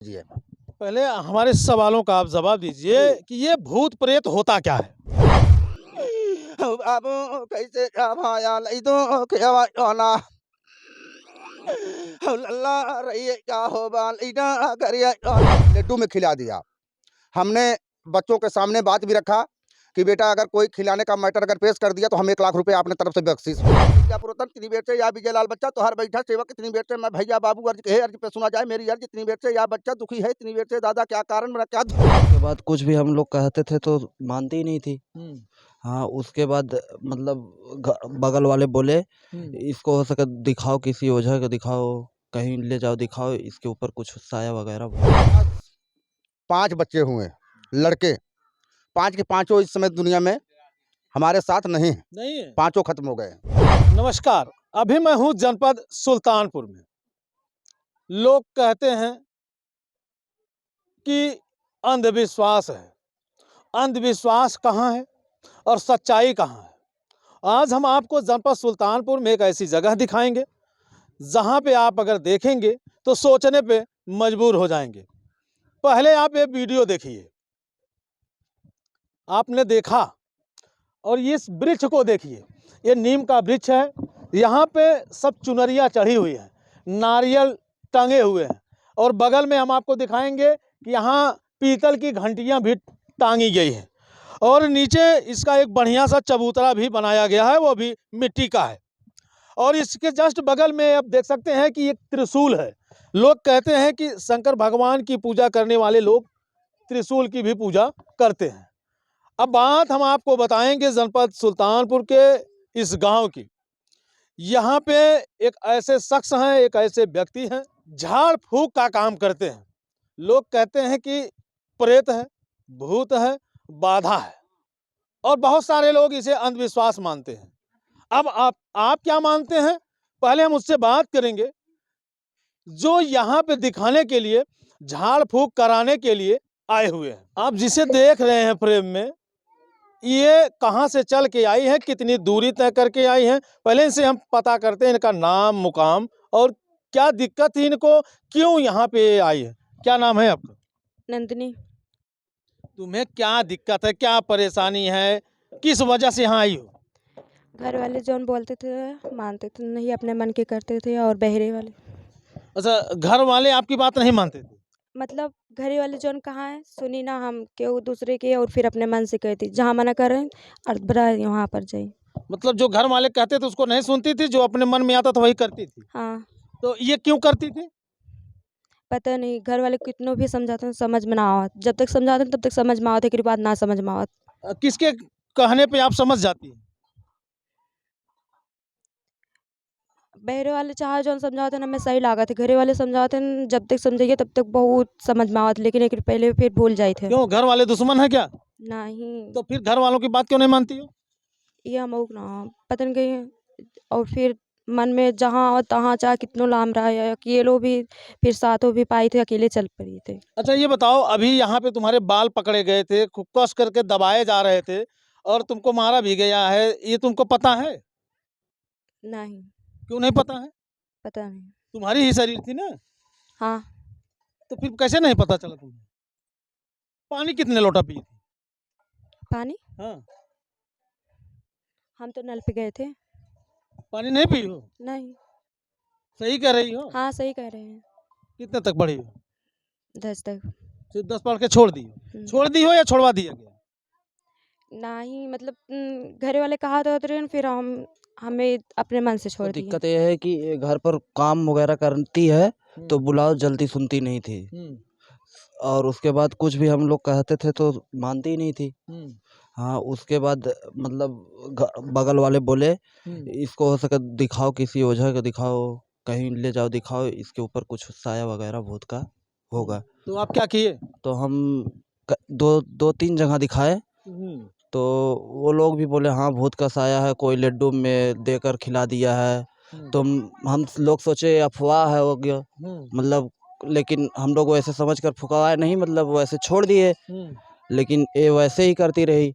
जी है। पहले हमारे सवालों का आप जवाब दीजिए कि ये भूत प्रेत होता क्या है? अब कैसे भाया लई तो केवा ना लल्ला रही क्या हो बालीना करिया लड्डू में खिला दिया। हमने बच्चों के सामने बात भी रखा कि बेटा अगर कोई खिलाने का मैटर अगर पेश कर दिया तो हम 1 लाख रुपए आपने तरफ से बख्शीश। क्या पुरुतन कितनी बेर से या विजय लाल बच्चा तो हर बैठा सेवक कितनी बेर से मैं भैया बाबू अर्ज कहे अर्ज पे सुना जाए मेरी अर्ज इतनी बेर से या बच्चा दुखी है इतनी बेर से दादा क्या कारण मेरा क्या उसके बाद कुछ भी हम लोग कहते थे तो मानती ही नहीं थी। हाँ, उसके बाद मतलब बगल वाले बोले इसको हो सके दिखाओ, किसी ओझा को दिखाओ, कहीं ले जाओ दिखाओ, इसके ऊपर कुछ साया वगैरह। 5 बच्चे हुए लड़के, 5 के पाँचों इस समय दुनिया में हमारे साथ नहीं है, नहीं है। पाँचों खत्म हो गए। नमस्कार, अभी मैं हूँ जनपद सुल्तानपुर में। लोग कहते हैं कि अंधविश्वास है। अंधविश्वास कहाँ है और सच्चाई कहाँ है? आज हम आपको जनपद सुल्तानपुर में एक ऐसी जगह दिखाएंगे जहाँ पे आप अगर देखेंगे तो सोचने पे मजबूर हो जाएंगे। पहले आप ये वीडियो देखिए। आपने देखा और इस वृक्ष को देखिए, ये नीम का वृक्ष है। यहाँ पे सब चुनरिया चढ़ी हुई है, नारियल टंगे हुए हैं और बगल में हम आपको दिखाएंगे कि यहाँ पीतल की घंटियाँ भी टांगी गई हैं और नीचे इसका एक बढ़िया सा चबूतरा भी बनाया गया है, वो भी मिट्टी का है। और इसके जस्ट बगल में आप देख सकते हैं कि एक त्रिशूल है। लोग कहते हैं कि शंकर भगवान की पूजा करने वाले लोग त्रिशूल की भी पूजा करते हैं। अब बात हम आपको बताएंगे जनपद सुल्तानपुर के इस गांव की। यहाँ पे एक ऐसे शख्स हैं, एक ऐसे व्यक्ति हैं, झाड़ फूंक का काम करते हैं। लोग कहते हैं कि प्रेत है, भूत है, बाधा है और बहुत सारे लोग इसे अंधविश्वास मानते हैं। अब आप क्या मानते हैं, पहले हम उससे बात करेंगे जो यहाँ पे दिखाने के लिए, झाड़ फूंक कराने के लिए आए हुए हैं। आप जिसे देख रहे हैं फ्रेम में, ये कहाँ से चल के आई है, कितनी दूरी तय करके आई है, पहले इनसे हम पता करते हैं इनका नाम, मुकाम और क्या दिक्कत थी इनको, क्यों यहाँ पे आई है। क्या नाम है आपका? नंदिनी। तुम्हें क्या दिक्कत है, क्या परेशानी है, किस वजह से यहाँ आई हो? घर वाले जौन बोलते थे मानते थे नहीं, अपने मन के करते थे। और बहरे वाले अच्छा, घर वाले आपकी बात नहीं मानते थे? मतलब घरे वाले जौन कहाँ है सुनी ना हम केहू दूसरे के, और फिर अपने मन से कहती जहाँ मना कर रहे हैं और बड़ा वहाँ पर जाई। मतलब जो घर वाले कहते थे उसको नहीं सुनती थी, जो अपने मन में आता था वही करती थी। हाँ, तो ये क्यों करती थी? पता नहीं, घर वाले कितनों भी समझाते हैं समझ में ना आवत। जब तक समझाते हैं तब तक समझ में आवत है, के बाद ना समझ में आवत। किसके कहने पे आप समझ जाती है? बहरे वाले चाहे जौन समझाते हैं हमें सही लागत है, घरे वाले समझाते हैं जब तक समझाइए तब तक बहुत समझ में आवत, लेकिन एक पहले फिर भूल जाए थे। क्यों, घर वाले दुश्मन है क्या? नहीं, तो फिर घर वालों की बात क्यों नहीं मानती हो? ये हम ना पता नहीं कहीं, और फिर मन में जहाँ और तहाँ चाहे कितनों लाम रहा है, अकेलो भी फिर साथों भी पाई थे, अकेले चल पड़ी थे। अच्छा ये बताओ, अभी यहाँ पे तुम्हारे बाल पकड़े गए थे, कस करके दबाए जा रहे थे और तुमको मारा भी गया है, ये तुमको पता है? नहीं, क्यों नहीं पता है? पता नहीं। तुम्हारी ही शरीर थी ना, हाँ, तो फिर कैसे नहीं पता चला तुम्हें? पानी कितने लोटा पी थी? पानी हाँ, हम तो नल पे गए थे। पानी नहीं पी हो? नहीं। सही कह रही हो? हाँ, सही कह रहे हैं। कितने तक पढ़ी हो? 10 तक। सिर्फ 10 पढ़ के छोड़ दी हो? छोड़ दी हो या छोड़वा दिया गया? नहीं, मतलब घरे वाले कहा था तो फिर हमें अपने मन से छोड़ तो दिया। दिक्कत ये है कि ये घर पर काम वगैरह करती है तो बुलाओ जल्दी सुनती नहीं थी। और उसके बाद कुछ भी हम लोग कहते थे तो मानती ही नहीं थी। हाँ, उसके बाद मतलब बगल वाले बोले इसको हो सके दिखाओ, किसी ओझा को दिखाओ, कहीं ले जाओ दिखाओ, इसके ऊपर कुछ साया वगैरह भूत का होगा। तो आप क्या किए? तो हम दो तीन जगह दिखाए तो वो लोग भी बोले हाँ भूत का साया है, कोई लड्डू में देकर खिला दिया है। तो हम लोग सोचे अफवाह है हो गया, मतलब लेकिन हम लोग वैसे समझकर फुकवाए नहीं, मतलब वैसे छोड़ दिए। लेकिन ये वैसे ही करती रही।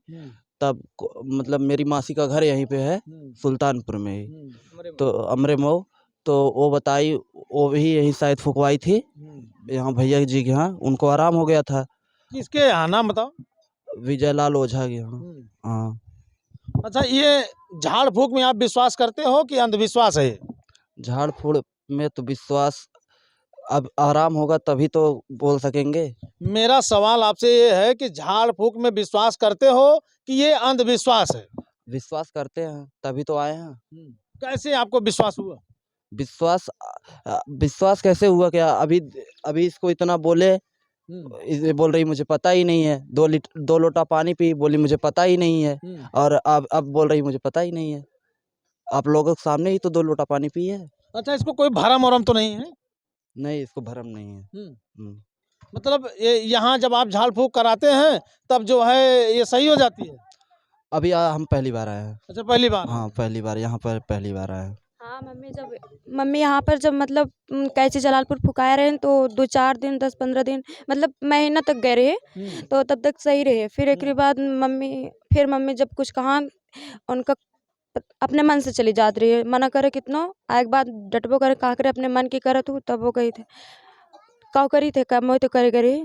तब मतलब मेरी मासी का घर यहीं पे है सुल्तानपुर में ही, तो अमरे मऊ। तो वो बताई, वो भी यही शायद फुकवाई थी यहाँ भैया जी के यहाँ, उनको आराम हो गया था। किसके यहाँ नाम बताओ। विजय लाल ओझा के यहाँ। हाँ, अच्छा, ये झाड़ फूक में आप विश्वास करते हो कि अंधविश्वास है ये? झाड़ फूड़ में तो विश्वास, अब आराम होगा तभी तो बोल सकेंगे। मेरा सवाल आपसे ये है कि झाड़ फूक में विश्वास करते हो कि ये अंधविश्वास है? विश्वास करते हैं तभी तो आए हैं। कैसे आपको विश्वास हुआ? विश्वास कैसे हुआ, क्या अभी अभी इसको इतना बोले, इसे बोल रही मुझे पता ही नहीं है। 2 लोटा पानी पी, बोली मुझे पता ही नहीं है। और अब बोल रही मुझे पता ही नहीं है। आप लोगों के सामने ही तो 2 लोटा पानी पी है। अच्छा, इसको कोई भरम वरम तो नहीं है? नहीं, इसको भरम नहीं है। मतलब यहाँ जब आप झाड़ फूक कराते हैं तब जो है ये सही हो जाती है? अभी हम पहली बार आए हैं। अच्छा, पहली बार? हाँ, पहली बार यहाँ पर पहली बार आए हैं। हाँ, मम्मी यहाँ पर जब मतलब कैसे जलालपुर फुकाया रहे तो 2-4 दिन 10-15 दिन मतलब महीना तक गए रहे, तो तब तक सही रहे। फिर एक बाद मम्मी जब कुछ कहा, उनका अपने मन से चली जाती रही है, मना करे कितनो, एक बार डटबो करे, का करे अपने मन की करत हूँ, तब वो कही थे का करी थे कम हो तो करे करे।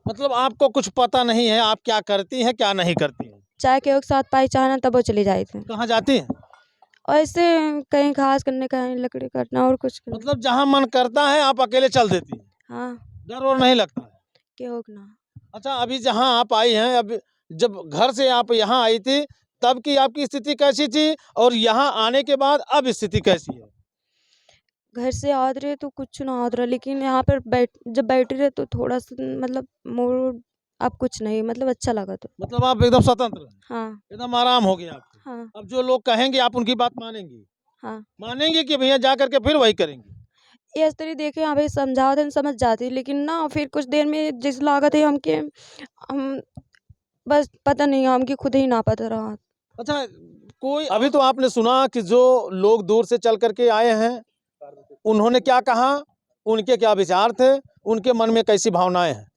मतलब आपको कुछ पता नहीं है आप क्या करती हैं क्या नहीं करती हैं? चाय के एक साथ पाई चाहना तब वो चली जाए थे। कहाँ जाती हैं? और ऐसे कहीं घास करने, कहीं लकड़ी काटना और कुछ करना। मतलब जहाँ मन करता है आप अकेले चल देती हैं? हाँ, डर और नहीं लगता है? क्यों ना। अच्छा, अभी जहाँ आप आई हैं, अब जब घर से आप यहाँ आई थी तब की आपकी स्थिति कैसी थी और यहाँ आने के बाद अब स्थिति कैसी है? घर से आद रहे तो कुछ ना आद रहा, लेकिन यहाँ पर जब बैठ रहे तो थोड़ा सा मतलब मूड अब कुछ नहीं, मतलब अच्छा लगा तो। मतलब आप एकदम स्वतंत्र हैं? हाँ एकदम आराम हो गया आपको? हाँ अब जो लोग कहेंगे आप उनकी बात मानेंगी? हाँ। मानेंगे कि भैया जा करके फिर वही करेंगे? ये इस तरह देखे, हाँ भाई समझाओ तो समझ जाती, लेकिन ना फिर कुछ देर में जिस लागत है हम बस पता नहीं, हमकी खुद ही ना पता रहा। अच्छा, कोई अभी तो आपने सुना कि जो लोग दूर से चल करके आए हैं उन्होंने क्या कहा, उनके क्या विचार थे, उनके मन में कैसी भावनाएं हैं।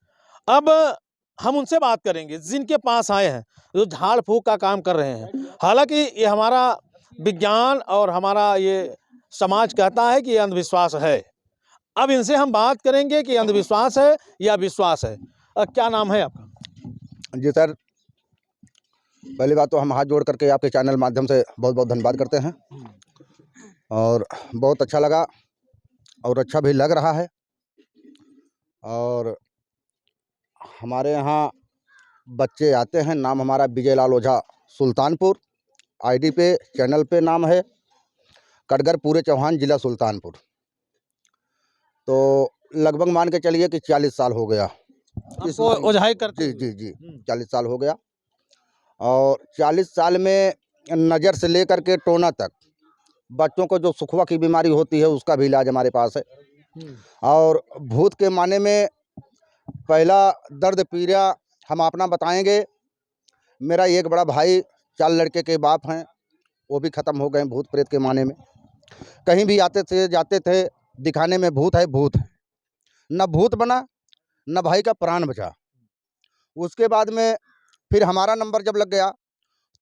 अब हम उनसे बात करेंगे जिनके पास आए हैं, जो झाड़ फूक का काम कर रहे हैं। हालांकि ये हमारा विज्ञान और हमारा ये समाज कहता है कि ये अंधविश्वास है। अब इनसे हम बात करेंगे कि अंधविश्वास है या विश्वास है। क्या नाम है आपका? जी सर, पहली बात तो हम हाथ जोड़ करके आपके चैनल माध्यम से बहुत बहुत धन्यवाद करते हैं और बहुत अच्छा लगा और अच्छा भी लग रहा है। और हमारे यहाँ बच्चे आते हैं, नाम हमारा विजय लाल ओझा सुल्तानपुर, आईडी पे चैनल पे नाम है कटगर पूरे चौहान, जिला सुल्तानपुर। तो लगभग मान के चलिए कि 40 साल हो गया आपको ओझाई करते जी हुए? जी जी 40 साल हो गया। और 40 साल में नज़र से लेकर के टोना तक बच्चों को जो सुखवा की बीमारी होती है उसका भी इलाज हमारे पास है। और भूत के माने में पहला दर्द पीड़ा हम अपना बताएंगे। मेरा एक बड़ा भाई 4 लड़के के बाप हैं, वो भी ख़त्म हो गए भूत प्रेत के माने में। कहीं भी आते थे जाते थे दिखाने में भूत है भूत है, न भूत बना न भाई का प्राण बचा। उसके बाद में फिर हमारा नंबर जब लग गया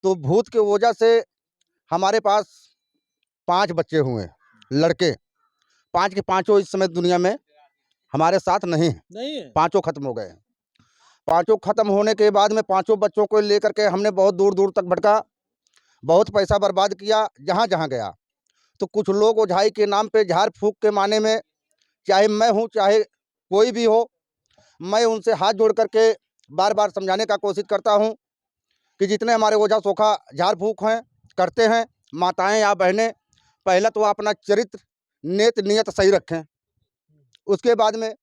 तो भूत के वजह से हमारे पास 5 बच्चे हुए लड़के, 5 के पाँचों इस समय दुनिया में हमारे साथ नहीं नहीं है? पाँचों ख़त्म हो गए। पाँचों ख़त्म होने के बाद में पाँचों बच्चों को लेकर के हमने बहुत दूर दूर तक भटका, बहुत पैसा बर्बाद किया जहाँ जहाँ गया। तो कुछ लोग ओझाई के नाम पे झाड़ फूक के माने में, चाहे मैं हूँ चाहे कोई भी हो, मैं उनसे हाथ जोड़ करके बार बार समझाने का कोशिश करता हूँ कि जितने हमारे ओझा सोखा झाड़ फूक हैं करते हैं, माताएं या बहनें, पहला तो अपना चरित्र नेत नियत सही रखें। उसके बाद में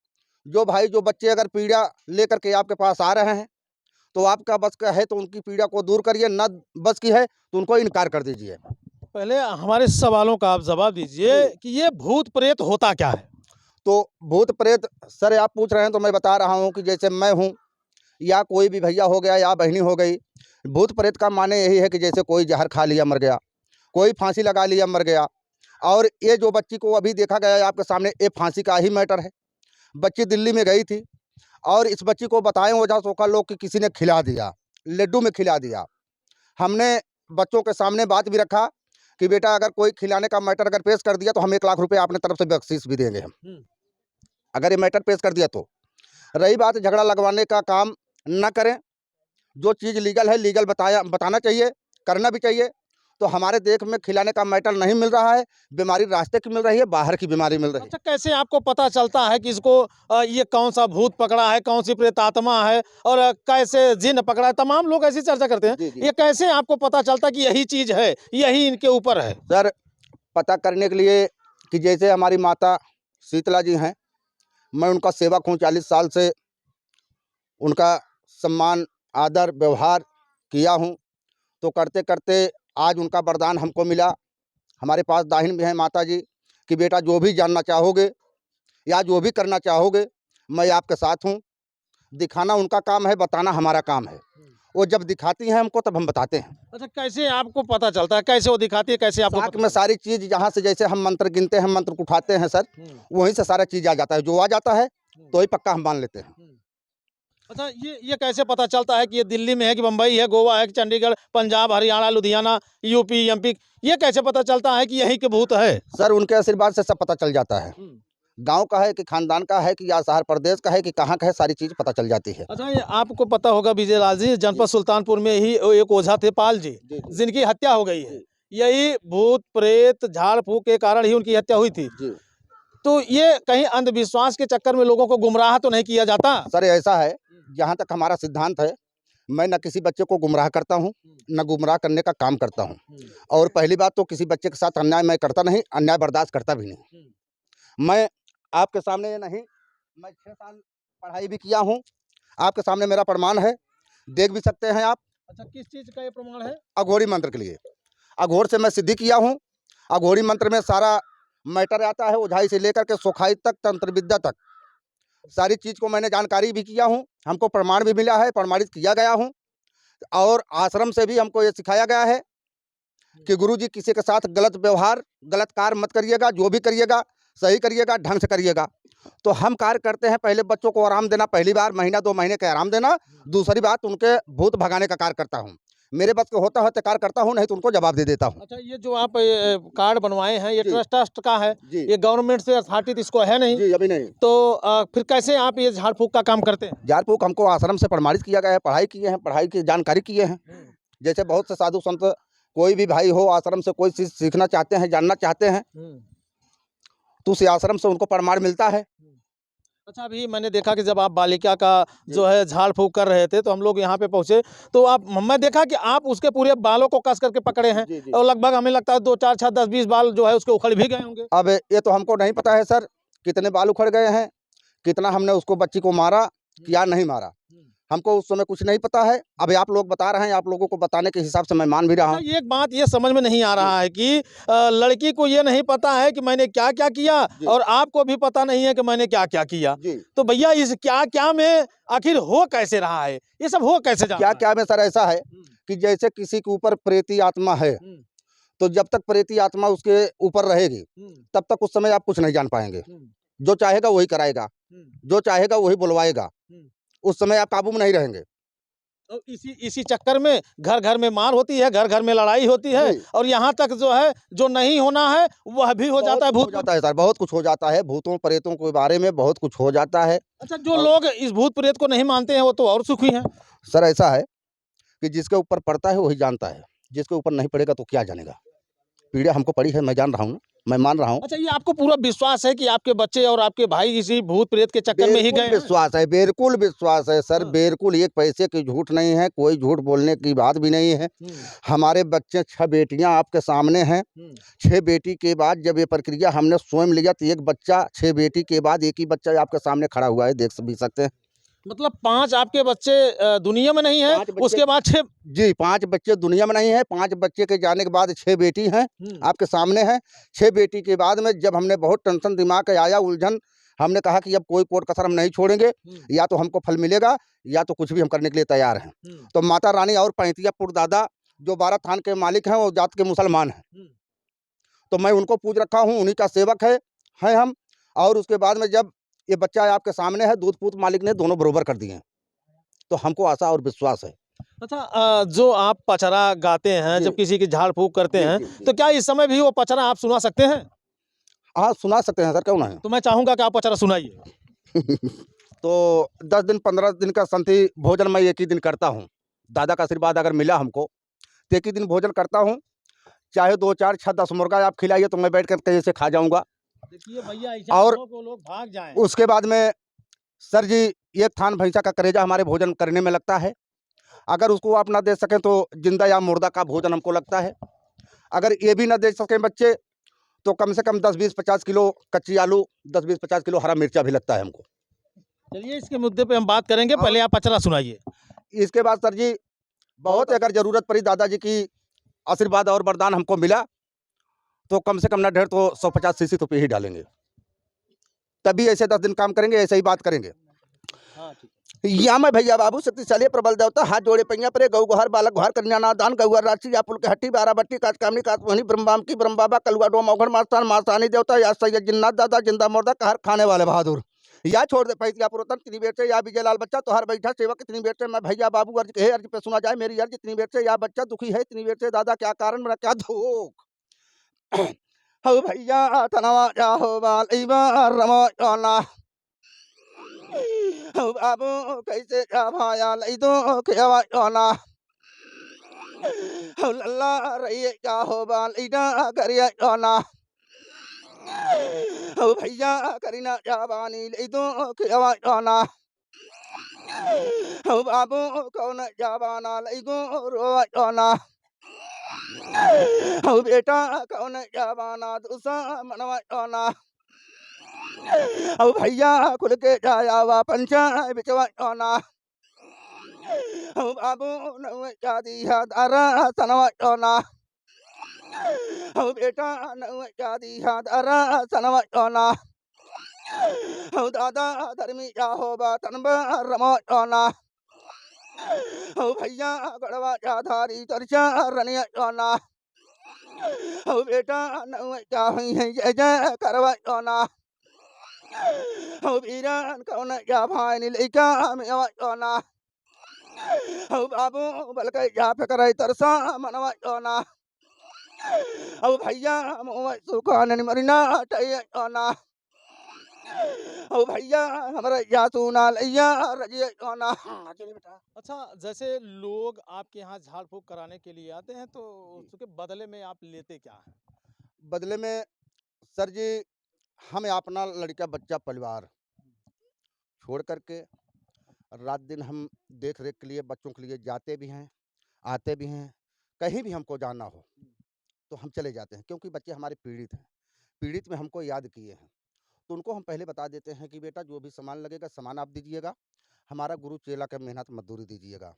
जो भाई जो बच्चे अगर पीड़ा लेकर के आपके पास आ रहे हैं तो आपका बस का है तो उनकी पीड़ा को दूर करिए, न बस की है तो उनको इनकार कर दीजिए। पहले हमारे सवालों का आप जवाब दीजिए कि ये भूत प्रेत होता क्या है? तो भूत प्रेत सर आप पूछ रहे हैं तो मैं बता रहा हूँ कि जैसे मैं हूँ या कोई भी भैया हो गया या बहनी हो गई, भूत प्रेत का माने यही है कि जैसे कोई जहर खा लिया मर गया, कोई फांसी लगा लिया मर गया। और ये जो बच्ची को अभी देखा गया है आपके सामने, ये फांसी का ही मैटर है। बच्ची दिल्ली में गई थी और इस बच्ची को बताएं ओझा सोखा लोग कि किसी ने खिला दिया, लड्डू में खिला दिया। हमने बच्चों के सामने बात भी रखा कि बेटा अगर कोई खिलाने का मैटर अगर पेश कर दिया तो हम 1 लाख रुपए अपने तरफ से बख्शीश भी देंगे हम, अगर ये मैटर पेश कर दिया तो। रही बात झगड़ा लगवाने का काम न करें, जो चीज़ लीगल है लीगल बताना चाहिए, करना भी चाहिए। तो हमारे देश में खिलाने का मैटर नहीं मिल रहा है, बीमारी रास्ते की मिल रही है, बाहर की बीमारी मिल रही है। अच्छा, कैसे आपको पता चलता है कि इसको ये कौन सा भूत पकड़ा है, कौन सी प्रेतात्मा है और कैसे जिन्न पकड़ा है? तमाम लोग ऐसी चर्चा करते हैं। जी, जी। ये कैसे आपको पता चलता है कि यही चीज़ है, यही इनके ऊपर है? सर, पता करने के लिए कि जैसे हमारी माता शीतला जी हैं, मैं उनका सेवक हूँ, 40 साल से उनका सम्मान, आदर, व्यवहार किया हूँ। तो करते-करते आज उनका वरदान हमको मिला। हमारे पास दाहिन भी हैं माता जी कि बेटा जो भी जानना चाहोगे या जो भी करना चाहोगे, मैं आपके साथ हूँ। दिखाना उनका काम है, बताना हमारा काम है। वो जब दिखाती हैं हमको तब हम बताते हैं। अच्छा, कैसे आपको पता चलता है? कैसे वो दिखाती है, कैसे आपको साथ पता में सारी चीज़ जहाँ से जैसे हम मंत्र गिनते हैं, मंत्र को उठाते हैं सर, वहीं से सारा चीज़ आ जाता है। जो आ जाता है तो ही पक्का हम मान लेते हैं। अच्छा, ये कैसे पता चलता है कि ये दिल्ली में है कि बम्बई है, गोवा है कि चंडीगढ़, पंजाब, हरियाणा, लुधियाना, यूपी, एमपी? ये कैसे पता चलता है कि यही के भूत है? सर, उनके आशीर्वाद से सब पता चल जाता है। गाँव का है कि खानदान का है कि या शहर प्रदेश का है कि कहाँ का है, सारी चीज़ पता चल जाती है। अच्छा, ये आपको पता होगा विजय लाल जी, जनपद सुल्तानपुर में ही एक ओझा थे पाल जी, जिनकी हत्या हो गई है। यही भूत प्रेत झाड़ फूक के कारण ही उनकी हत्या हुई थी। जी। तो ये कहीं अंधविश्वास के चक्कर में लोगों को गुमराह तो नहीं किया जाता? सर, ऐसा है, जहाँ तक हमारा सिद्धांत है, मैं न किसी बच्चे को गुमराह करता हूँ, न गुमराह करने का काम करता हूँ। और पहली बात तो किसी बच्चे के साथ अन्याय मैं करता नहीं, अन्याय बर्दाश्त करता भी नहीं। मैं आपके सामने ये नहीं, मैं 6 साल पढ़ाई भी किया हूँ, आपके सामने मेरा प्रमाण है, देख भी सकते हैं आप। अच्छा, किस चीज़ का ये प्रमाण है? अघोरी मंत्र के लिए, अघोर से मैं सिद्धि किया हूँ। अघोरी मंत्र में सारा मैटर आता है, ओझाई से लेकर के सोखाई तक, तंत्र विद्या तक, सारी चीज़ को मैंने जानकारी भी किया हूँ, हमको प्रमाण भी मिला है, प्रमाणित किया गया हूँ। और आश्रम से भी हमको ये सिखाया गया है कि गुरुजी किसी के साथ गलत व्यवहार, गलत कार्य मत करिएगा, जो भी करिएगा सही करिएगा, ढंग से करिएगा। तो हम कार्य करते हैं, पहले बच्चों को आराम देना, पहली बार महीना 2 महीने का आराम देना, दूसरी बात उनके भूत भगाने का कार्य करता हूँ। मेरे बस के होता है तो कार्य करता हूँ, नहीं तो उनको जवाब दे देता हूँ। अच्छा, ये जो आप कार्ड बनवाए हैं, ये जी। ट्रस्ट का है, जी। ये गवर्नमेंट से अथॉरिटी तो इसको है नहीं। जी, अभी नहीं। तो फिर कैसे आप ये झाड़ फूक का काम करते हैं? झाड़ फूक हमको आश्रम से प्रमाणित किया गया है, पढ़ाई किए हैं, पढ़ाई की जानकारी किए हैं। जैसे बहुत से साधु संत, कोई भी भाई हो आश्रम से कोई चीज़ सीखना चाहते हैं, जानना चाहते हैं, तो उस आश्रम से उनको प्रमाण मिलता है। अच्छा, अभी मैंने देखा कि जब आप बालिका का जो है झाड़ फूक कर रहे थे, तो हम लोग यहाँ पे पहुँचे, तो मैं देखा कि आप उसके पूरे बालों को कस करके पकड़े हैं। जी, जी। और लगभग हमें लगता है 2, 4, 6, 10, 20 बाल जो है उसके उखड़ भी गए होंगे। अब ये तो हमको नहीं पता है सर, कितने बाल उखड़ गए हैं, कितना हमने उसको बच्ची को मारा या नहीं मारा, हमको उस समय कुछ नहीं पता है। अभी आप लोग बता रहे हैं, आप लोगों को बताने के हिसाब से मैं मान भी रहा हूँ। अच्छा, एक बात ये समझ में नहीं आ रहा है कि लड़की को ये नहीं पता है कि मैंने क्या-क्या किया और आपको भी पता नहीं है कि मैंने क्या-क्या किया। जी। तो भैया इस क्या-क्या में आखिर हो कैसे रहा है? ये सब हो कैसे जाता है? क्या में सर ऐसा है कि जैसे किसी के ऊपर प्रेती आत्मा है, तो जब तक प्रेती आत्मा उसके ऊपर रहेगी, तब तक उस समय आप कुछ नहीं जान पाएंगे। जो चाहेगा वही कराएगा, जो चाहेगा वही बुलवाएगा, उस समय आप काबू में नहीं रहेंगे। और इसी चक्कर में घर-घर में मार होती है, घर-घर में लड़ाई होती है जी। और यहाँ तक जो है, जो नहीं होना है, वह भी हो जाता है हो भूत। जाता है सर, बहुत कुछ हो जाता है, भूतों प्रेतों के बारे में बहुत कुछ हो जाता है। अच्छा, जो लोग इस भूत प्रेत को नहीं मानते हैं, वो तो और सुखी हैं। सर, ऐसा है कि जिसके ऊपर पड़ता है वही जानता है, जिसके ऊपर नहीं पड़ेगा तो क्या जानेगा। पीड़ा हमको पड़ी है, मैं जान रहा हूँ ना, मैं मान रहा हूँ। अच्छा, ये आपको पूरा विश्वास है कि आपके बच्चे और आपके भाई इसी भूत प्रेत के चक्कर में ही गए हैं? विश्वास है, बिल्कुल विश्वास है सर, बिल्कुल, एक पैसे की झूठ नहीं है, कोई झूठ बोलने की बात भी नहीं है। हमारे बच्चे 6 बेटियां आपके सामने हैं। 6 बेटी के बाद जब ये प्रक्रिया हमने स्वयं लिया तो एक बच्चा, 6 बेटी के बाद एक ही बच्चा आपके सामने खड़ा हुआ है, देख भी सकते हैं। मतलब 5 आपके बच्चे दुनिया में नहीं है, 5 बच्चे, उसके बाद 6। जी, 5 बच्चे दुनिया में नहीं है, 5 बच्चे के जाने के बाद 6 बेटी हैं, आपके सामने हैं। 6 बेटी के बाद में जब हमने बहुत टेंशन दिमाग में आया, उलझन, हमने कहा कि अब कोई कोर्ट कसर हम नहीं छोड़ेंगे, या तो हमको फल मिलेगा या तो कुछ भी हम करने के लिए तैयार हैं। तो माता रानी और 35 दादा जो 12 थान के मालिक हैं, वो जात के मुसलमान हैं, तो मैं उनको पूज रखा हूँ, उन्हीं का सेवक है हम। और उसके बाद में जब ये बच्चा आपके सामने है, दूध पूत मालिक ने दोनों बरोबर कर दिए हैं, तो हमको आशा और विश्वास है अच्छा, जो आप पचरा गाते हैं, जी। जब किसी की झाड़ फूक करते जी, हैं, जी, जी। तो क्या इस समय भी वो पचरा आप सुना सकते हैं? हाँ, सुना सकते हैं सर, क्यों नहीं? तो मैं चाहूँगा कि आप पचरा सुनाइए। तो 10 दिन 15 दिन का संति भोजन मैं एक ही दिन करता हूँ। दादा का आशीर्वाद अगर मिला हमको, तो एक ही दिन भोजन करता हूँ। चाहे 2, 4, 6, 10 मुर्गा आप खिलाइए तो मैं बैठ कर के ऐसे खा जाऊँगा। देखिए भैया, ऐसा और कहो कि लोग भाग जाएँ। उसके बाद में सर जी, एक थान भैंसा का कलेजा हमारे भोजन करने में लगता है। अगर उसको आप ना दे सकें तो जिंदा या मुर्दा का भोजन हमको लगता है। अगर ये भी ना दे सकें बच्चे, तो कम से कम 10, 20, 50 किलो कच्ची आलू, 10, 20, 50 किलो हरा मिर्चा भी लगता है हमको। चलिए, इसके मुद्दे पे हम बात करेंगे, और पहले आप पचरा सुनाइए। इसके बाद सर जी, बहुत अगर ज़रूरत पड़ी दादाजी की आशीर्वाद और वरदान हमको मिला, तो कम से कम ना ढेर तो 150 सीसी तो पी ही डालेंगे। तभी ऐसे 10 दिन काम करेंगे, ऐसे ही बात करेंगे। हाँ, ठीक। या मैं भैया बाबू शक्तिशाली प्रबल देवता हाथ जोड़े पैया परे गौ गुहार बालक गुहार कन्या नादान गौर राशि या पुल के हट्टी बारा बट्टी काच कामनी काच मोहनी ब्रह्माम की ब्रह्म बाबा कलुआ डो मौघन मास्तान मास्तानी देवता या सैयद जिन्नाथ दादा जिंदा मुर्दा कहर खाने वाले बहादुर या छोड़ दे पैतिया पुरतन कितनी बेर से या विजय लाल बच्चा तो हर बैठा सेवक कितनी बेर से मैं भैया बाबू अर्ज कहे अर्ज पे सुना जाए मेरी अर्ज इतनी बेर से या बच्चा दुखी है इतनी बेर से दादा क्या कारण मेरा क्या धोख हो भैया तनवा जा हो बाल इबा रमा ना हो बाबू कैसे जा भाया लई दो केवा ना हो लल्ला रही क्या हो बाल इना करिया ना हो भैया करीना जावानी ले दो केवा ना हो बाबू कौन जावाना ले दो रोवा ना हो बेटा कौन जावाना दूसरा मनवा ना हो भैया खुल के जाया वा पंचा बिचवा ना हो बाबू नव जादी दारा सनवा ना हो बेटा नव जादी दारा सनवा ना हो दादा धर्मी जा हो बा तनबा रमो ना हो भैया गड़वा जा धारी चर्चा रनिया ना हो बेटा नव जा हुई है जय जय करवा ना हो वीरन कौन जा भाई नीलिका मेवा ना हो बाबू बलकै जा फेकराई तरसा मनवा ना हो भैया मुँह सुखान मरिना टैया ना हो भैया हमारा या सुना लैया रजिया ना चलिए बेटा। अच्छा, जैसे लोग आपके यहाँ झाड़ फूक कराने के लिए आते हैं, तो उसके बदले में आप लेते क्या हैं? बदले में सर जी, हम अपना लड़का बच्चा परिवार छोड़ करके रात दिन हम देख रेख के लिए बच्चों के लिए जाते भी हैं, आते भी हैं। कहीं भी हमको जाना हो तो हम चले जाते हैं, क्योंकि बच्चे हमारे पीड़ित हैं। पीड़ित में हमको याद किए हैं, तो उनको हम पहले बता देते हैं कि बेटा जो भी सामान लगेगा सामान आप दीजिएगा, हमारा गुरु चेला का मेहनत मजदूरी दीजिएगा।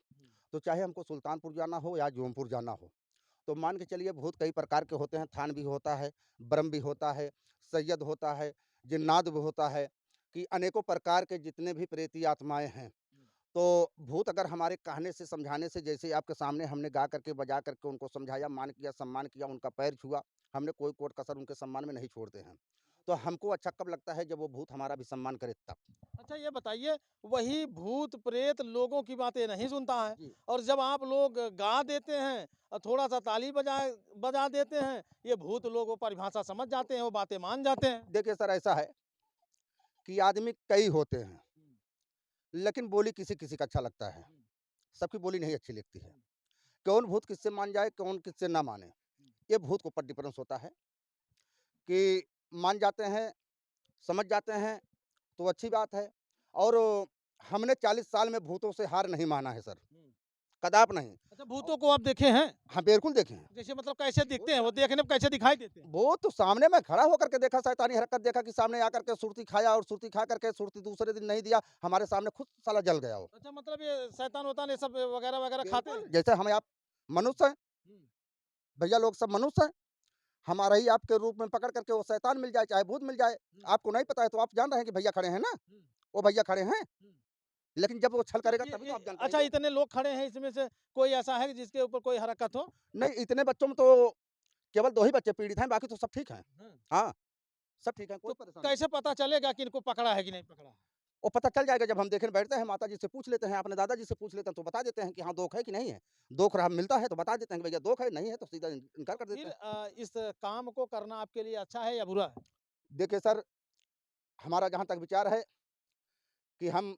तो चाहे हमको सुल्तानपुर जाना हो या जौनपुर जाना हो, तो मान के चलिए बहुत कई प्रकार के होते हैं। थान भी होता है, ब्रह्म भी होता है, सैयद होता है, जिन्नात भी होता है, कि अनेकों प्रकार के जितने भी प्रेती आत्माएं हैं। तो भूत अगर हमारे कहने से समझाने से, जैसे आपके सामने हमने गा करके बजा करके उनको समझाया, मान किया, सम्मान किया, उनका पैर छुआ, हमने कोई कोट कसर उनके सम्मान में नहीं छोड़ते हैं। तो हमको अच्छा कब लगता है, जब वो भूत हमारा भी सम्मान करे तब। अच्छा, ये बताइए, वही भूत प्रेत लोगों की बातें नहीं सुनता है, जी। और जब आप लोग गा देते हैं और थोड़ा सा ताली बजा देते हैं, ये भूत लोग वो परिभाषा समझ जाते हैं, वो बातें मान जाते हैं। देखिए सर, ऐसा है कि आदमी कई होते हैं, लेकिन बोली किसी किसी का अच्छा लगता है, सबकी बोली नहीं अच्छी लगती है। कौन भूत किससे मान जाए, कौन किससे ना माने, ये भूत के ऊपर डिफरेंस होता है। कि मान जाते हैं, समझ जाते हैं, तो अच्छी बात है। और हमने 40 साल में भूतों से हार नहीं माना है सर, कदाप नहीं। अच्छा, भूतों को आप देखे हैं? हाँ, बिल्कुल देखे हैं। जैसे मतलब कैसे दिखते हैं वो, देखने में कैसे दिखाई देते हैं? वो तो सामने में खड़ा होकर के देखा, शैतानी हरकत देखा कि सामने आकर के सुरती खाया, और सुरती खा करके सुरती दूसरे दिन नहीं दिया, हमारे सामने खुद साला जल गया वो। अच्छा, मतलब ये शैतान वैतान ये सब वगैरह वगैरह खाते हैं? जैसे हमें आप मनुष्य हैं, हम्म, भैया लोग सब मनुष्य हैं, हमारा ही आपके रूप में पकड़ करके वो शैतान मिल जाए चाहे भूत मिल जाए, आपको नहीं पता है तो आप जान रहे हैं कि भैया खड़े हैं ना, हम्म, वो भैया खड़े हैं। हम्म। लेकिन जब वो छल तो करेगा तभी तो आप जान अच्छा, पाएंगे। इतने लोग खड़े हैं, इसमें से कोई ऐसा है कि जिसके ऊपर कोई हरकत हो? नहीं, इतने बच्चों में तो केवल 2 ही बच्चे पीड़ित हैं, बाकी तो सब ठीक हैं। हाँ। हाँ, सब ठीक है, तो कोई परेशानी नहीं। कैसे पता चलेगा कि इनको पकड़ा है कि नहीं पकड़ा है? वो पता चल जाएगा जब हम देखने बैठते हैं, माता जी से पूछ लेते हैं, अपने दादाजी से पूछ लेते हैं, तो बता देते हैं कि हाँ दोख है कि नहीं है। दोख रहा मिलता है तो बता देते हैं कि भैया दोख है, नहीं है तो सीधा इनकार कर देते फिर हैं। इस काम को करना आपके लिए अच्छा है या बुरा है? देखिए सर, हमारा जहाँ तक विचार है कि हम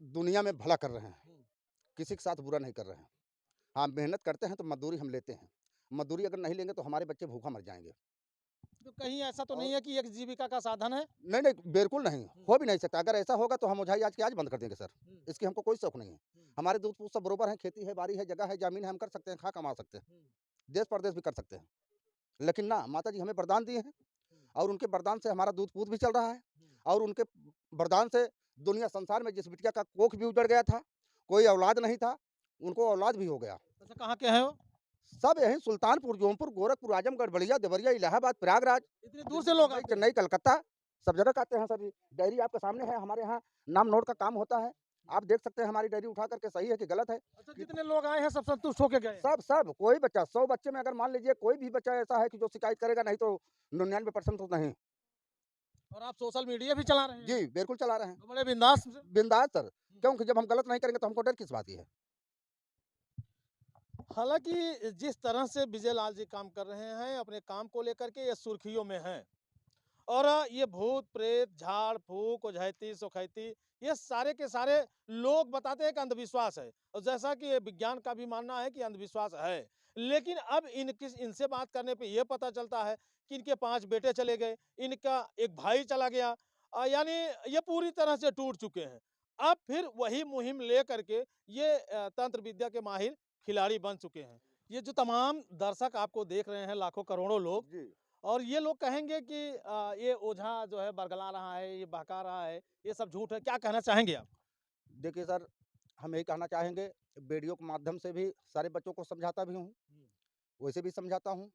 दुनिया में भला कर रहे हैं, किसी के साथ बुरा नहीं कर रहे हैं। हाँ, मेहनत करते हैं तो मज़दूरी हम लेते हैं। मज़दूरी अगर नहीं लेंगे तो हमारे बच्चे भूखा मर जाएँगे। तो कहीं ऐसा तो और नहीं है कि एक जीविका का साधन है? नहीं, नहीं, बिल्कुल नहीं, हो भी नहीं सकता। अगर ऐसा होगा तो हम ओझाई आज के आज बंद कर देंगे सर। हुँ। इसकी हमको कोई शौक नहीं है। हुँ। हमारे दूध-पूत सब बरोबर हैं, खेती है, बाड़ी है, जगह है, ज़मीन है, हम कर सकते हैं, खा कमा सकते हैं। देश-परदेश भी कर सकते हैं। लेकिन ना, माताजी हमें वरदान दिए हैं और उनके वरदान से हमारा दूध-पूत भी चल रहा है और उनके वरदान से दुनिया संसार में जिस बिटिया का कोख भी उजड़ गया था, कोई औलाद नहीं था, उनको औलाद भी हो गया। अच्छा, कहाँ के हैं वो? सब यहीं सुल्तानपुर, जौनपुर, गोरखपुर, आजमगढ़, बलिया, देवरिया, इलाहाबाद, प्रयागराज, इतनी दूर से लोग मुंबई, आते हैं? चेन्नई, कलकत्ता, सब जगह का आते हैं सर जी। डायरी आपके सामने है, हमारे यहाँ नाम नोट का काम होता है। आप देख सकते हैं हमारी डायरी उठा करके सही है कि गलत है। अच्छा, जितने लोग आए हैं सब संतुष्ट होके गए हैं? सब कोई बच्चा 100 बच्चे में अगर मान लीजिए कोई भी बच्चा ऐसा है कि जो शिकायत करेगा, नहीं तो 99% तो नहीं। और आप सोशल मीडिया भी चला रहे हैं? जी, बिल्कुल चला रहे हैं। तो बड़े बिंदास से? बिंदास सर, क्योंकि जब हम गलत नहीं करेंगे तो हमको डर किस बात की है? हालाँकि जिस तरह से विजय लाल जी काम कर रहे हैं, अपने काम को लेकर के ये सुर्खियों में हैं। और ये भूत प्रेत, झाड़ फूक, ओझैती सोखैती, ये सारे के सारे लोग बताते हैं कि अंधविश्वास है और जैसा कि ये विज्ञान का भी मानना है कि अंधविश्वास है। लेकिन अब इनसे बात करने पे ये पता चलता है कि इनके 5 बेटे चले गए, इनका एक भाई चला गया, यानी ये पूरी तरह से टूट चुके हैं। अब फिर वही मुहिम ले करके ये तंत्र विद्या के माहिर खिलाड़ी बन चुके हैं। ये जो तमाम दर्शक आपको देख रहे हैं, लाखों करोड़ों लोग, जी। और ये लोग कहेंगे कि ये ओझा जो है बरगला रहा है, ये बहका रहा है, ये सब झूठ है। क्या कहना चाहेंगे आप? देखिए सर, हम यही कहना चाहेंगे, वीडियो के माध्यम से भी सारे बच्चों को समझाता भी हूँ, वैसे भी समझाता हूँ।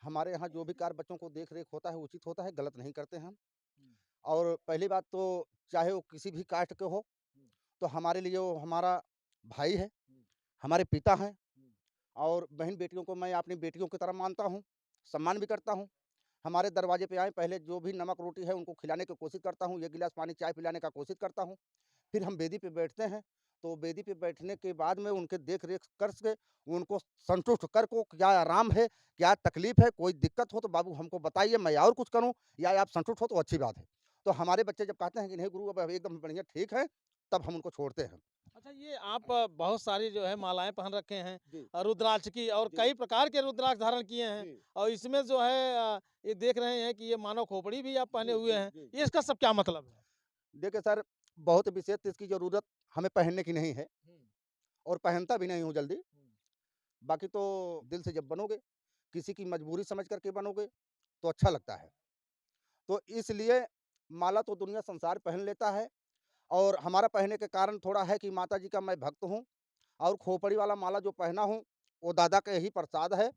हमारे यहाँ जो भी कार्य बच्चों को देख-रेख होता है, उचित होता है, गलत नहीं करते हैं हम। और पहली बात तो चाहे वो किसी भी कास्ट के हो, तो हमारे लिए वो हमारा भाई है, हमारे पिता हैं और बहन-बेटियों को मैं अपनी बेटियों की तरह मानता हूँ, सम्मान भी करता हूँ। हमारे दरवाजे पे आएँ, पहले जो भी नमक-रोटी है उनको खिलाने की कोशिश करता हूँ, 1 गिलास पानी चाय पिलाने का कोशिश करता हूँ। फिर हम वेदी पे बैठते हैं, तो वेदी पे बैठने के बाद में उनके देख-रेख कर के उनको संतुष्ट कर को क्या आराम है, क्या तकलीफ़ है, कोई दिक्कत हो तो बाबू हमको बताइए, मैं और कुछ करूँ या आप संतुष्ट हो तो अच्छी बात है। तो हमारे बच्चे जब कहते हैं कि नहीं गुरु अब एकदम बढ़िया ठीक है, तब हम उनको छोड़ते हैं। अच्छा, ये आप बहुत सारी जो है मालाएँ पहन रखे हैं, जी, रुद्राक्ष की, और जी, कई प्रकार के रुद्राक्ष धारण किए हैं, जी, और इसमें जो है ये देख रहे हैं कि ये मानव खोपड़ी भी आप पहने जी, हुए जी, हैं। जी, ये जी। इसका सब क्या मतलब है? देखिए सर, बहुत विशेष इसकी ज़रूरत हमें पहनने की नहीं है और पहनता भी नहीं हूँ जल्दी। बाकी तो दिल से जब बनोगे, किसी की मजबूरी समझ कर के बनोगे, तो अच्छा लगता है। तो इसलिए माला तो दुनिया संसार पहन लेता है और हमारा पहनने के कारण थोड़ा है कि माताजी का मैं भक्त हूँ और खोपड़ी वाला माला जो पहना हूँ, वो दादा का ही प्रसाद है।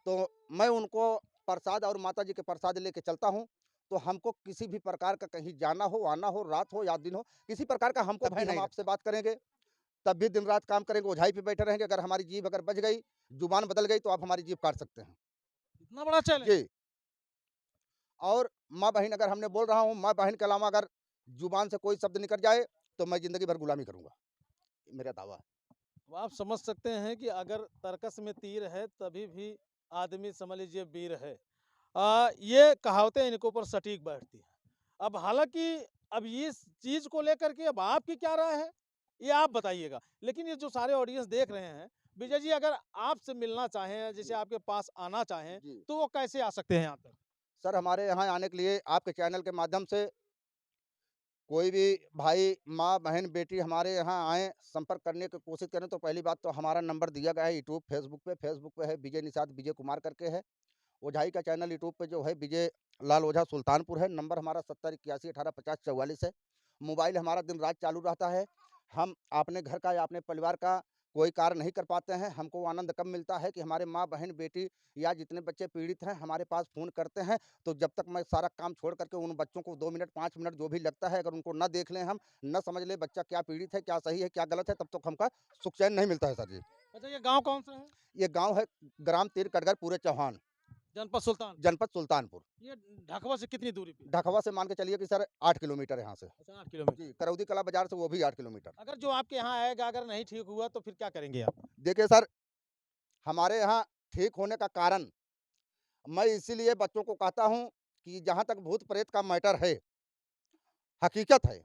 तो मैं उनको प्रसाद और माताजी के प्रसाद लेके चलता हूँ, तो हमको किसी भी प्रकार का कहीं जाना हो, आना हो, रात हो या दिन हो, किसी प्रकार का हमको भय नहीं। हम आपसे बात करेंगे, तब भी दिन-रात काम करेंगे, ओझाई पे बैठे रहेंगे। अगर हमारी जीभ अगर बच गई, जुबान बदल गई, तो आप हमारी जीभ काट सकते हैं। इतना बड़ा चैलेंज? जी। और माँ-बहिन अगर हमने बोल रहा हूँ, माँ-बहिन के अलावा अगर ज़ुबान से कोई शब्द निकल जाए, तो मैं ज़िंदगी भर गुलामी करूँगा। ये मेरा दावा है। तो आप समझ सकते हैं कि अगर तर्कस में तीर है तभी भी आदमी समझ लीजिए वीर है। ये कहावतें इनके ऊपर सटीक बैठती हैं। अब हालाँकि अब इस चीज़ को लेकर के अब आपकी क्या राय है? ये आप बताइएगा। लेकिन ये जो सारे ऑडियंस देख रहे हैं, विजय जी अगर आपसे मिलना चाहें, जैसे जी, आपके पास आना चाहें, जी। तो वो कैसे आ सकते हैं यहाँ तक? सर हमारे यहाँ आने के लिए आपके चैनल के माध्यम से कोई भी भाई, माँ, बहन, बेटी हमारे यहाँ आएँ, संपर्क करने की कोशिश करें तो पहली बात तो हमारा नंबर दिया गया है यूट्यूब, फेसबुक पे है विजय निषाद विजय कुमार करके है। ओझाई का चैनल यूट्यूब पे जो है विजय लाल ओझा सुल्तानपुर है। नंबर हमारा 7081185044 है। मोबाइल हमारा दिन-रात चालू रहता है। हम अपने घर का या अपने परिवार का कोई कार्य नहीं कर पाते हैं। हमको आनंद कब मिलता है कि हमारे माँ, बहन, बेटी या जितने बच्चे पीड़ित हैं, हमारे पास फ़ोन करते हैं, तो जब तक मैं सारा काम छोड़ कर के उन बच्चों को 2 मिनट, 5 मिनट जो भी लगता है, अगर उनको ना देख लें हम, ना समझ लें बच्चा क्या पीड़ित है, क्या सही है, क्या गलत है, तब तक हमका सुख चैन नहीं मिलता है सर जी। अच्छा, ये गाँव कौन सा है? ये गाँव है ग्राम तीर कटघर पूरे चौहान। जनपद सुल्तानपुर। ये ढकवा से कितनी दूरी पे? ढकवा से मान के चलिए कि सर 8 किलोमीटर यहाँ से। अच्छा 8 किलोमीटर। जी, करौदी कला बाजार से वो भी 8 किलोमीटर। अगर जो आपके यहाँ आएगा अगर नहीं ठीक हुआ तो फिर क्या करेंगे आप? देखिए सर, हमारे यहाँ ठीक होने का कारण, मैं इसीलिए बच्चों को कहता हूँ कि जहाँ तक भूत प्रेत का मैटर है, हकीकत है,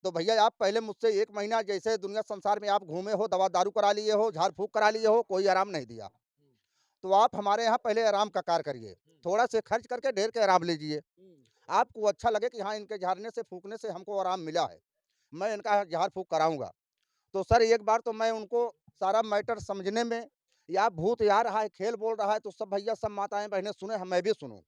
तो भैया आप पहले मुझसे 1 महीना जैसे दुनिया संसार में आप घूमे हो, दवा दारू करा लिए हो, झाड़ फूँक करा लिए हो, कोई आराम नहीं दिया। तो आप हमारे यहाँ पहले आराम का कार्य करिए, थोड़ा से खर्च करके ढेर के आराम लीजिए। आपको अच्छा लगे कि हाँ, इनके झाड़ने से, फूँकने से हमको आराम मिला है, मैं इनका झाड़ फूँक कराऊँगा। तो सर एक बार तो मैं उनको सारा मैटर समझने में, या भूत आ रहा है, खेल बोल रहा है, तो सब भैया, सब माताएँ बहनें सुने, मैं भी सुनूँ।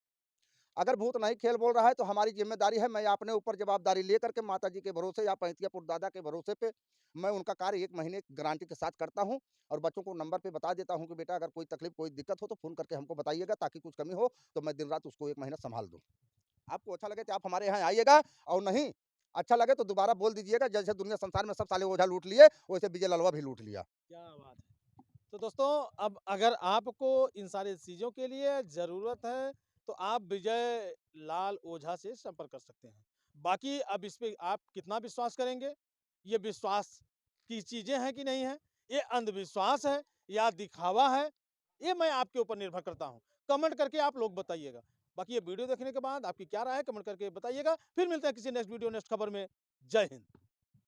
अगर भूत नहीं खेल बोल रहा है तो हमारी ज़िम्मेदारी है, मैं अपने ऊपर जवाबदारी लेकर के माता जी के भरोसे या पैंतियापुर दादा के भरोसे पे मैं उनका कार्य 1 महीने की गारंटी के साथ करता हूँ, और बच्चों को नंबर पे बता देता हूँ कि बेटा अगर कोई तकलीफ, कोई दिक्कत हो तो फ़ोन करके हमको बताइएगा, ताकि कुछ कमी हो तो मैं दिन-रात उसको 1 महीना सँभाल दूँ। आपको अच्छा लगे तो आप हमारे यहाँ आइएगा, और नहीं अच्छा लगे तो दोबारा बोल दीजिएगा, जैसे दुनिया संसार में सब साले ओझा लूट लिए, वैसे विजय ललवा भी लूट लिया। क्या बात है! तो दोस्तों अब अगर आपको इन सारी चीज़ों के लिए ज़रूरत है तो आप विजय लाल ओझा से संपर्क कर सकते हैं। बाकी अब इस पे आप कितना विश्वास करेंगे, ये विश्वास की चीज़ें हैं कि नहीं हैं, ये अंधविश्वास है या दिखावा है, ये मैं आपके ऊपर निर्भर करता हूँ। कमेंट करके आप लोग बताइएगा। बाकी ये वीडियो देखने के बाद आपकी क्या राय है कमेंट करके बताइएगा। फिर मिलते हैं किसी नेक्स्ट वीडियो, नेक्स्ट खबर में। जय हिंद।